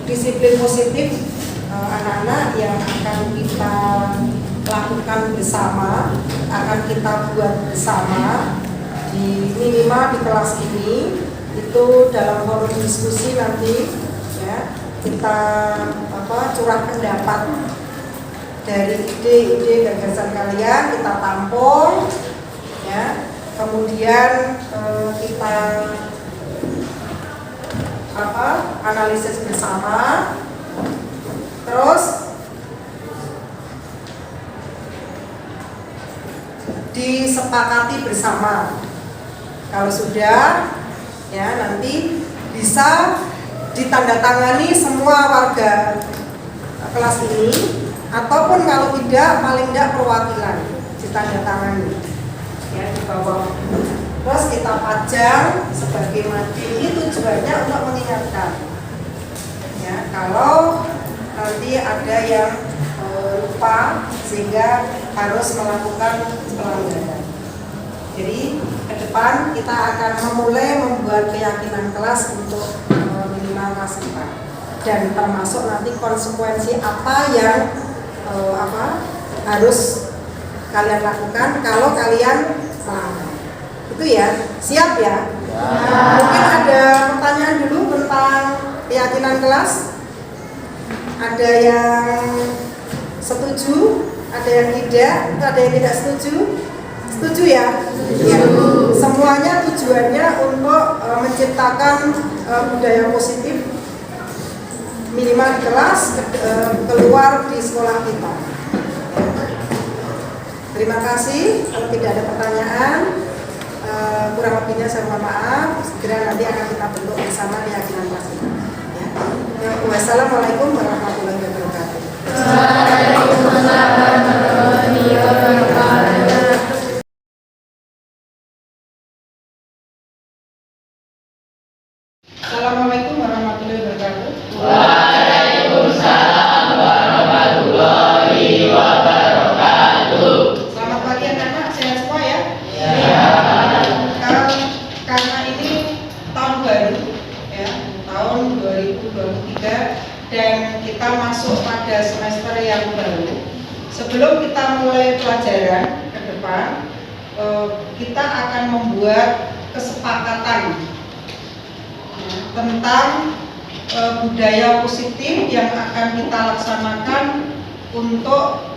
disiplin positif anak-anak yang akan kita lakukan bersama, akan kita buat bersama di minimal di kelas ini. Itu dalam forum diskusi nanti ya, kita curah pendapat dari ide-ide gagasan kalian, kita tampung ya, kemudian kita analisis bersama, terus disepakati bersama. Kalau sudah ya, nanti bisa ditandatangani semua warga kelas ini, ataupun kalau tidak paling tidak perwakilan ditandatangani ya di bawah. Terus kita pajang sebagai mading. Ini tujuannya untuk mengingatkan ya, kalau nanti ada yang lupa sehingga harus melakukan pelanggaran. Jadi ke depan kita akan memulai membuat keyakinan kelas untuk minimal kelas 4, dan termasuk nanti konsekuensi apa yang harus kalian lakukan kalau kalian melanggar. Itu ya, siap ya? Mungkin ada pertanyaan dulu tentang keyakinan kelas. Ada yang setuju, ada yang tidak, ada yang tidak setuju. Setuju ya? Ya. Semuanya tujuannya untuk menciptakan budaya positif minimal di kelas, keluar di sekolah kita. Terima kasih. Kalau tidak ada pertanyaan, kurang lebihnya saya mohon maaf. Segera nanti akan kita bentuk bersama keyakinan kelas ini. Ya. Wassalamualaikum warahmatullahi wabarakatuh. Waalaikumsalam warahmatullahi wabarakatuh. Assalamualaikum warahmatullahi wabarakatuh. Waalaikumsalam warahmatullahi wabarakatuh. Selamat pagi anak-anak, sehat semua ya? Ya. Karena ini tahun baru ya, tahun 2023, dan kita masuk pada semester yang baru. Sebelum kita mulai pelajaran ke depan, kita akan membuat kesepakatan tentang budaya positif yang akan kita laksanakan untuk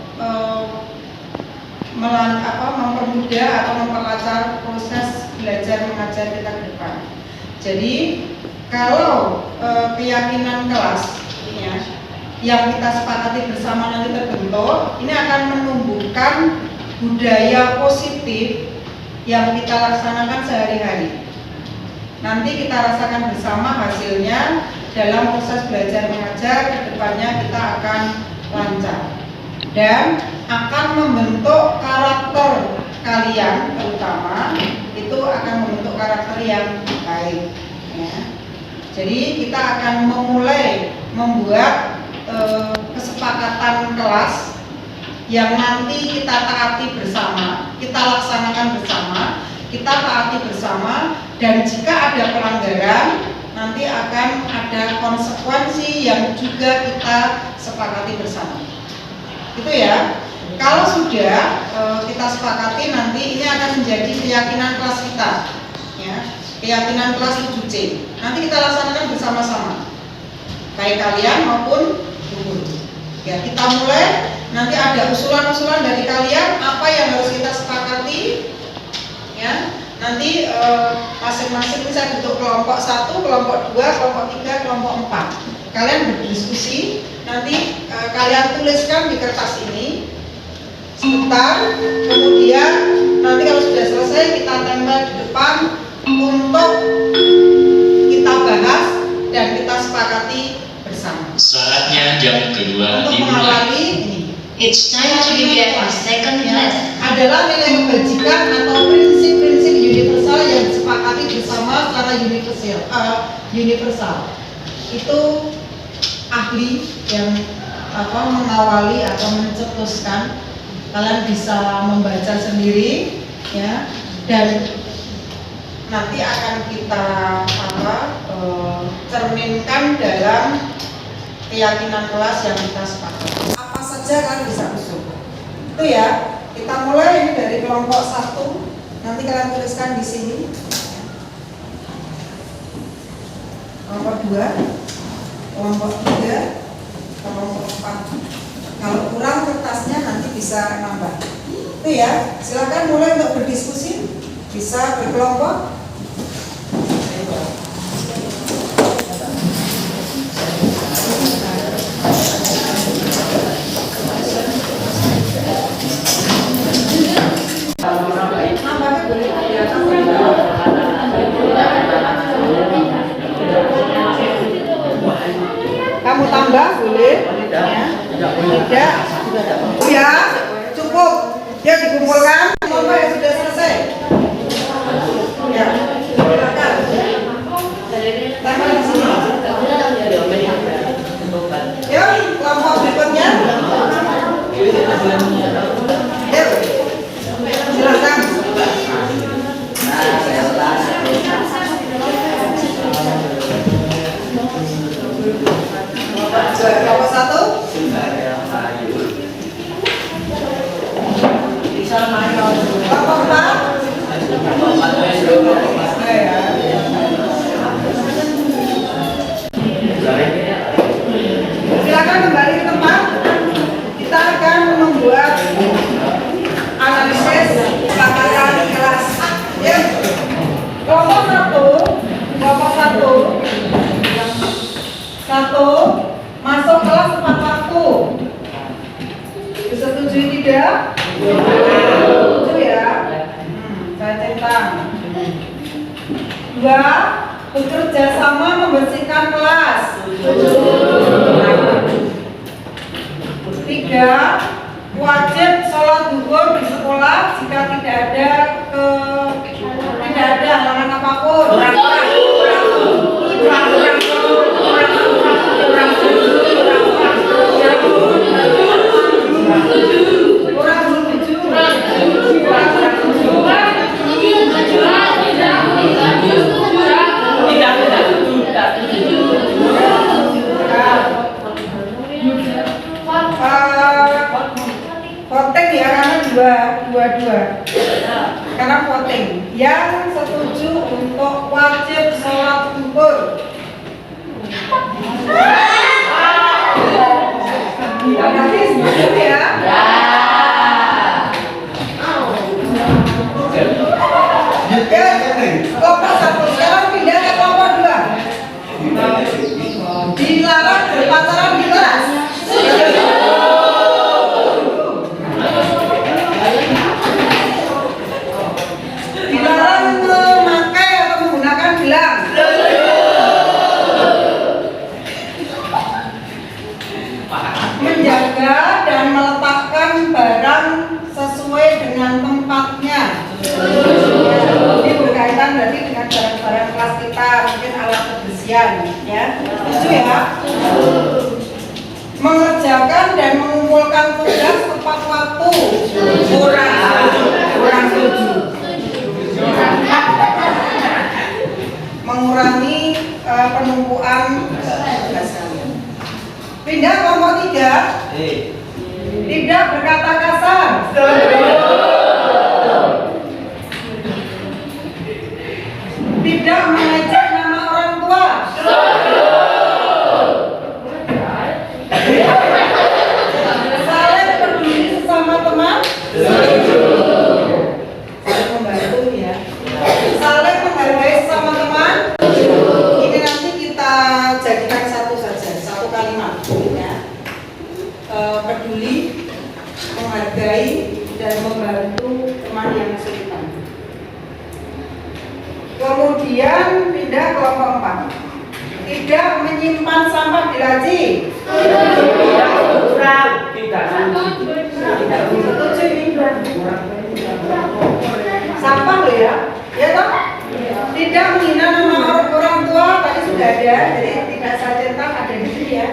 mempermudah atau memperlancar proses belajar mengajar kita ke depan. Jadi kalau keyakinan kelas ya, yang kita sepakati bersama nanti terbentuk, ini akan menumbuhkan budaya positif yang kita laksanakan sehari-hari. Nanti kita rasakan bersama hasilnya dalam proses belajar mengajar. Ke depannya kita akan lancar dan akan membentuk karakter kalian, terutama itu akan membentuk karakter yang baik ya. Jadi kita akan memulai membuat kesepakatan kelas yang nanti kita taati bersama, kita laksanakan bersama, kita taati bersama, dan jika ada pelanggaran nanti akan ada konsekuensi yang juga kita sepakati bersama. Itu ya. Kalau sudah kita sepakati, nanti ini akan menjadi keyakinan kelas kita ya, keyakinan kelas 7C. Nanti kita laksanakan bersama-sama, baik kalian maupun guru ya. Kita mulai, nanti ada usulan-usulan dari kalian apa yang harus kita sepakati ya. Nanti masing-masing bisa bentuk kelompok 1, kelompok 2, kelompok 3, kelompok 4. Kalian berdiskusi, nanti kalian tuliskan di kertas ini sebentar, kemudian nanti kalau sudah selesai kita tempel di depan untuk kita bahas dan kita sepakati bersama. Saatnya jam kedua untuk dimulai. mengawali It's time to begin our second lesson. Adalah nilai membajikan atau prinsip-prinsip universal yang disepakati bersama secara universal. Itu ahli yang mengawali atau mencetuskan. Kalian bisa membaca sendiri, ya, dan nanti akan kita cerminkan dalam keyakinan kelas yang kita sepakati. Apa saja kan bisa usul. Itu ya. Kita mulai dari kelompok 1. Nanti kalian tuliskan di sini. Kelompok 2, kelompok 3, kelompok 4. Kalau kurang kertasnya nanti bisa nambah. Itu ya. Silakan mulai untuk berdiskusi. Bisa berkelompok. Kamu tambah boleh? Tidak. Ya, cukup. Ya dikumpulkan. Kelompok yang sudah selesai. Ya, silakan. Tambah di sini. Yuk, kelompok berikutnya. Yuk, silakan. Kelompok 1. Kelompok 4. Silakan kembali ke tempat. Kita akan membuat analisis pelanggaran kelas. Ya. Kelompok 1 masuk kelas tepat waktu. Disetujui tidak? Setuju ya? Saya centang. 2. Bekerja sama membersihkan kelas. 3. Wajib sholat zuhur di sekolah jika tidak ada halangan apapun. Voting ya, karena dua. Karena voting yang setuju untuk wajib sholat zuhur. Berarti setuju ya? Kelompok 1 sekarang pindah ke kelompok 2. Dilarang berpacaran di kelas. Dilarang memakai atau menggunakan gelang. Menjaga dan meletakkan barang sesuai dengan tempatnya. Ini berkaitan berarti dengan barang-barang kelas kita, mungkin alat kebersihan, ya. Setuju ya? Mengerjakan dan mengumpulkan tugas tepat waktu. Kurang setuju. Mengurangi penumpuan tugas kalian. Pindah kelompok 3. Tidak berkata kasar. Tidak mengejek nama orang tua. Saling peduli sesama teman. Saling membantu ya. Saling menghargai sesama teman. Ini nanti kita jadikan satu saja, satu kalimat ya. Peduli, menghargai dan membantu teman yang kesulitan. Kemudian pindah kelompok 4. Tidak menyimpan sampah di laci. Setuju ini. Sampah loh ya, ya toh? Tidak menghina nama orang tua tadi sudah ada, jadi tidak sajentak ada di sini ya.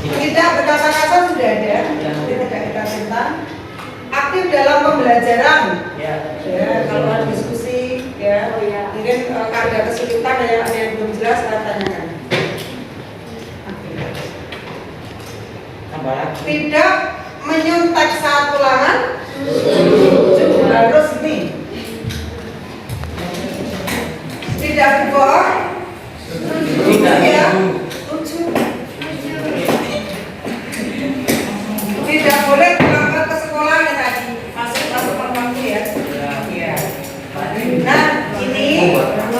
Tidak berkata kasar sudah ada, jadi tidak kita centang. Aktif dalam pembelajaran, ya kalau ada diskusi, ya mungkin ada kesulitan ada yang belum jelas saya tanyakan. Tidak menyuntik saat ulangan, harus ini. Tidak berbohong, ya, tidak boleh terlambat ke sekolah ya tadi, masuk waktu ya. Nah ini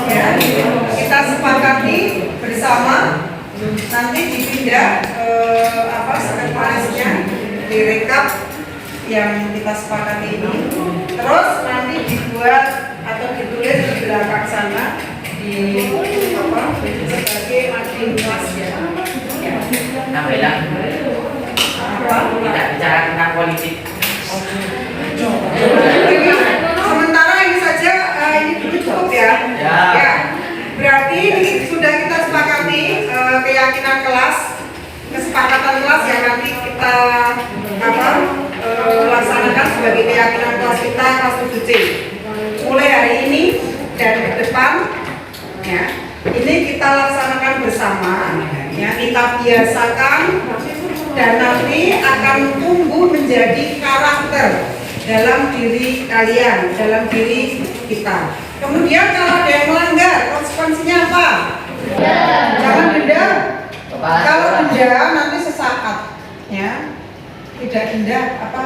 ya kita sepakati bersama. Nanti dipindah sekretarisnya direkap yang kita sepakati ini. Terus nanti dibuat atau ditulis di belakang sana di sebagai admin kelas ya. Nah, bilang tidak bicara tentang politik. Sementara ini saja ini dulu cukup ya. Ya. Berarti ini sudah kita sepakati keyakinan kelas, kesepakatan kelas yang nanti kita laksanakan sebagai keyakinan kelas kita kelas 7C. Mulai hari ini dan ke depan, ya, ini kita laksanakan bersama, ya, kita biasakan dan nanti akan tumbuh menjadi karakter dalam diri kalian, dalam diri kita. Kemudian kalau ada yang melanggar, konsekuensinya apa? Jangan denda. Kalau denda nanti sesaat, ya. Tidak denda apa?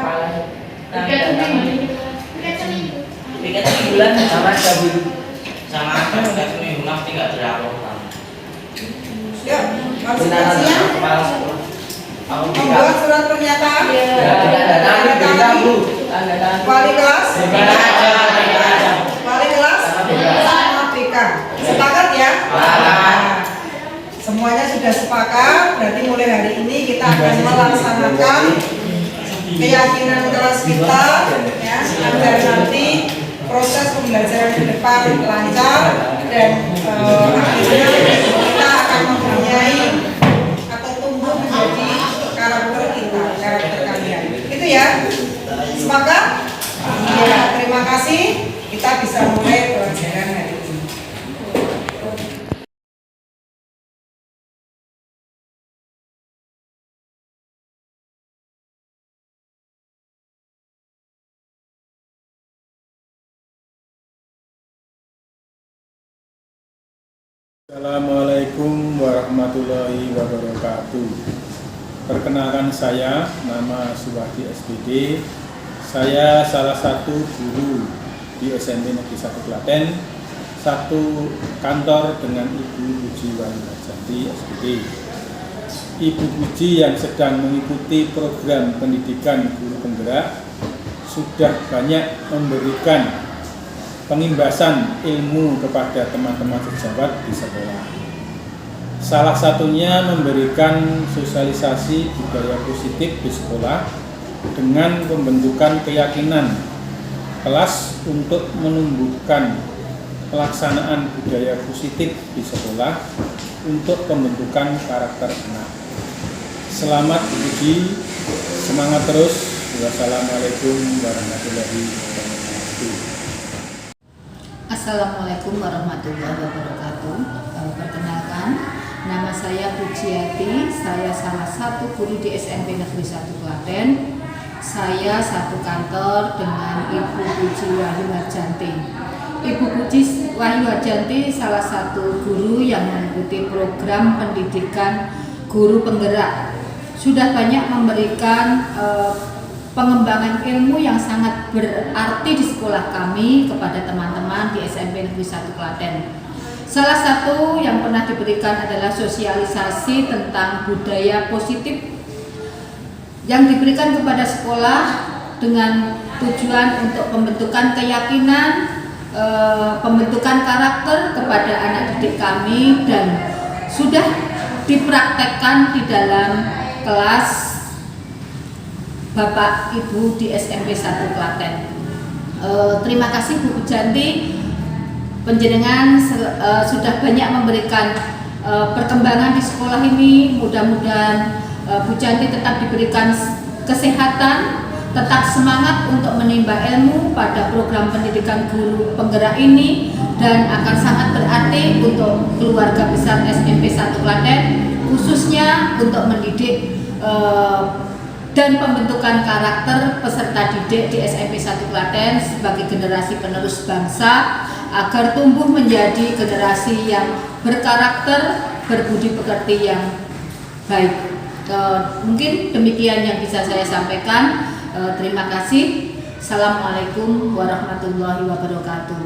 Tiket sebulan sama sabun sama apa? Tiket seminggu nanti nggak dilaporkan. Ya, konsekuensinya membuat surat pernyataan. Wali kelas. Wali kelas sama BK. Sepakat ya? Semuanya sudah sepakat. Berarti mulai hari ini kita akan melaksanakan keyakinan kelas kita, ya, agar nanti proses pembelajaran ke depan lancar dan akhirnya kita akan mempunyai atau tumbuh menjadi karakter kita, karakter kalian. Itu ya. Sepakat? Ya, terima kasih. Kita bisa mulai pelajaran hari ini. Assalamualaikum warahmatullahi wabarakatuh. Perkenalkan saya, nama Subadi SPD. Saya salah satu guru di SMP Negeri 1 Klaten, satu kantor dengan Ibu Puji Wahyuwarjanti SPD. Ibu Puji yang sedang mengikuti program pendidikan guru penggerak sudah banyak memberikan pengimbasan ilmu kepada teman-teman sejawat di sekolah. Salah satunya memberikan sosialisasi budaya positif di sekolah dengan pembentukan keyakinan kelas untuk menumbuhkan pelaksanaan budaya positif di sekolah untuk pembentukan karakter anak. Selamat diuji, semangat terus. Wassalamualaikum warahmatullahi wabarakatuh. Assalamualaikum warahmatullahi wabarakatuh. Perkenalkan, nama saya Pujiati. Saya salah satu guru di SMP Negeri 1 Klaten. Saya satu kantor dengan Ibu Puji Wahyuwarjanti. Ibu Puji Wahyuwarjanti salah satu guru yang mengikuti program pendidikan guru penggerak. Sudah banyak memberikan pengembangan ilmu yang sangat berarti di sekolah kami kepada teman-teman di SMP Negeri 1 Klaten. Salah satu yang pernah diberikan adalah sosialisasi tentang budaya positif yang diberikan kepada sekolah dengan tujuan untuk pembentukan keyakinan pembentukan karakter kepada anak didik kami dan sudah dipraktekkan di dalam kelas Bapak Ibu di SMP 1 Klaten. Terima kasih Bu Pujanti, panjenengan sudah banyak memberikan perkembangan di sekolah ini. Mudah-mudahan Bu Janti tetap diberikan kesehatan, tetap semangat untuk menimba ilmu pada program pendidikan guru penggerak ini, dan akan sangat berarti untuk keluarga besar SMP 1 Klaten, khususnya untuk mendidik dan pembentukan karakter peserta didik di SMP 1 Klaten sebagai generasi penerus bangsa agar tumbuh menjadi generasi yang berkarakter, berbudi pekerti yang baik. Mungkin demikian yang bisa saya sampaikan. Terima kasih. Assalamualaikum warahmatullahi wabarakatuh.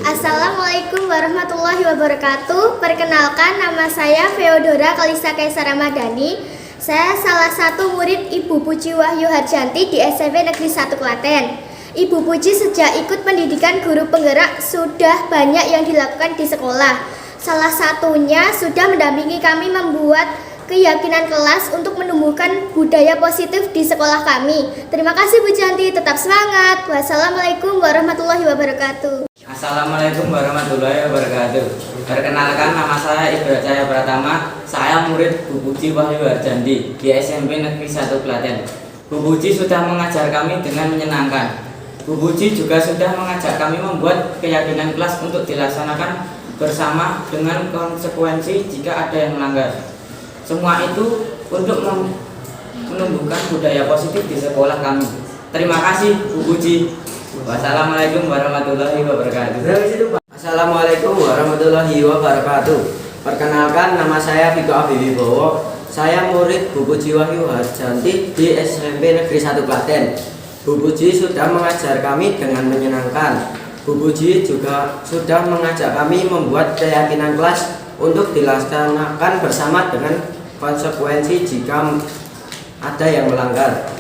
Assalamualaikum warahmatullahi wabarakatuh. Perkenalkan, nama saya Feodora Kalisa Kaisar Ramadhani. Saya salah satu murid Ibu Puji Wahyu Harjanti di SMP Negeri 1 Klaten. Ibu Puji sejak ikut pendidikan guru penggerak sudah banyak yang dilakukan di sekolah. Salah satunya sudah mendampingi kami membuat keyakinan kelas untuk menumbuhkan budaya positif di sekolah kami. Terima kasih Bu Janti, tetap semangat. Wassalamualaikum warahmatullahi wabarakatuh. Assalamualaikum warahmatullahi wabarakatuh. Perkenalkan, nama saya Ibra Cahaya Pratama. Saya murid Bu Puji Wahyu Harjanti di SMP Negeri 1 Klaten. Bu Puji sudah mengajar kami dengan menyenangkan. Bu Puji juga sudah mengajak kami membuat keyakinan kelas untuk dilaksanakan bersama dengan konsekuensi jika ada yang melanggar. Semua itu untuk menumbuhkan budaya positif di sekolah kami. Terima kasih Bu Puji. Wassalamualaikum warahmatullahi wabarakatuh. Assalamualaikum warahmatullahi wabarakatuh. Perkenalkan, nama saya Viko Abiwibowo. Saya murid Bu Puji Wahyu Harjanti di SMP Negeri 1 Klaten. Bu Puji sudah mengajar kami dengan menyenangkan. Bu Puji juga sudah mengajak kami membuat keyakinan kelas untuk dilaksanakan bersama dengan konsekuensi jika ada yang melanggar.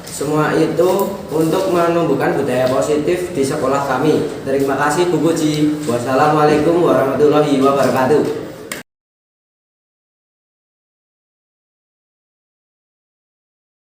Semua itu untuk menumbuhkan budaya positif di sekolah kami. Terima kasih Bu Puji. Wassalamualaikum warahmatullahi wabarakatuh.